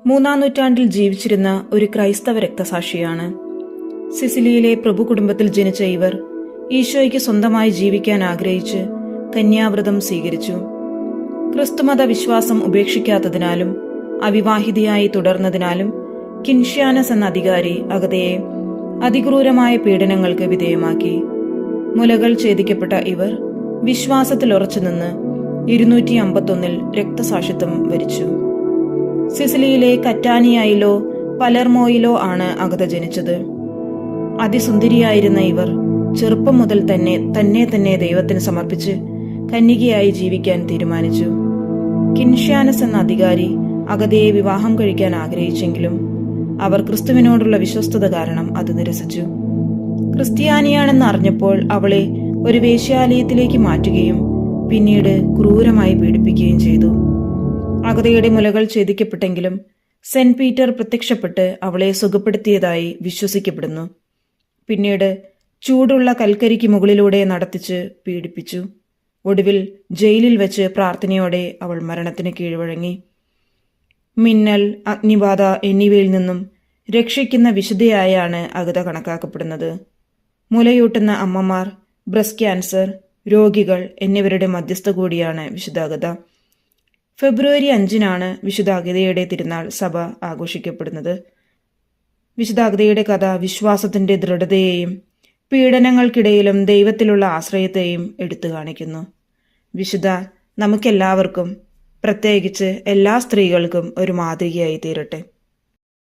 മൂന്നാം നൂറ്റാണ്ടിൽ ജീവിച്ചിരുന്ന ഒരു ക്രൈസ്തവ രക്തസാക്ഷിയാണ്. സിസിലിയിലെ പ്രഭു കുടുംബത്തിൽ ജനിച്ച ഇവർ ഈശോയ്ക്ക് സ്വന്തമായി ജീവിക്കാൻ ആഗ്രഹിച്ച് കന്യാവ്രതം സ്വീകരിച്ചു. ക്രിസ്തുമത വിശ്വാസം ഉപേക്ഷിക്കാത്തതിനാലും അവിവാഹിതയായി തുടർന്നതിനാലും കിൻഷ്യാനസ് എന്ന അധികാരി അഗതയെ അതിക്രൂരമായ പീഡനങ്ങൾക്ക് വിധേയമാക്കി. മുലകൾ ഛേദിക്കപ്പെട്ട ഇവർ വിശ്വാസത്തിൽ ഉറച്ചുനിന്ന് 251 രക്തസാക്ഷിത്വം വരിച്ചു. സിസിലിയിലെ കറ്റാനിയായിലോ പലർമോയിലോ ആണ് അഗത ജനിച്ചത്. അതിസുന്ദരിയായിരുന്ന ഇവർ ചെറുപ്പം മുതൽ തന്നെ ദൈവത്തിന് സമർപ്പിച്ച് കന്യകയായി ജീവിക്കാൻ തീരുമാനിച്ചു. കിൻഷ്യാനസ് എന്ന അധികാരി അഗതയെ വിവാഹം കഴിക്കാൻ ആഗ്രഹിച്ചെങ്കിലും അവർ ക്രിസ്തുവിനോടുള്ള വിശ്വസ്തത കാരണം അത് നിരസിച്ചു. ക്രിസ്ത്യാനിയാണെന്ന് അറിഞ്ഞപ്പോൾ അവളെ ഒരു വേശ്യാലയത്തിലേക്ക് മാറ്റുകയും പിന്നീട് ക്രൂരമായി പീഡിപ്പിക്കുകയും ചെയ്തു. അഗതയുടെ മുലകൾ ഛേദിക്കപ്പെട്ടെങ്കിലും സെന്റ് പീറ്റർ പ്രത്യക്ഷപ്പെട്ട് അവളെ സുഖപ്പെടുത്തിയതായി വിശ്വസിക്കപ്പെടുന്നു. പിന്നീട് ചൂടുള്ള കൽക്കരിക്ക് മുകളിലൂടെ നടത്തിച്ച് പീഡിപ്പിച്ചു. ഒടുവിൽ ജയിലിൽ വെച്ച് പ്രാർത്ഥനയോടെ അവൾ മരണത്തിന് കീഴ്വഴങ്ങി. മിന്നൽ, അഗ്നിബാധ എന്നിവയിൽ നിന്നും രക്ഷിക്കുന്ന വിശുദ്ധയായാണ് അഗത കണക്കാക്കപ്പെടുന്നത്. മുലയൂട്ടുന്ന അമ്മമാർ, ബ്രസ്റ്റ് ക്യാൻസർ രോഗികൾ എന്നിവരുടെ മധ്യസ്ഥ കൂടിയാണ് വിശുദ്ധ അഗത. ഫെബ്രുവരി 5 വിശുദ്ധ അഗതയുടെ തിരുനാൾ സഭ ആഘോഷിക്കപ്പെടുന്നത്. വിശുദ്ധ അഗതയുടെ കഥ വിശ്വാസത്തിന്റെ ദൃഢതയെയും പീഡനങ്ങൾക്കിടയിലും ദൈവത്തിലുള്ള ആശ്രയത്തെയും എടുത്തു കാണിക്കുന്നു. വിശുദ്ധ നമുക്കെല്ലാവർക്കും, പ്രത്യേകിച്ച് എല്ലാ സ്ത്രീകൾക്കും ഒരു മാതൃകയായി തീരട്ടെ.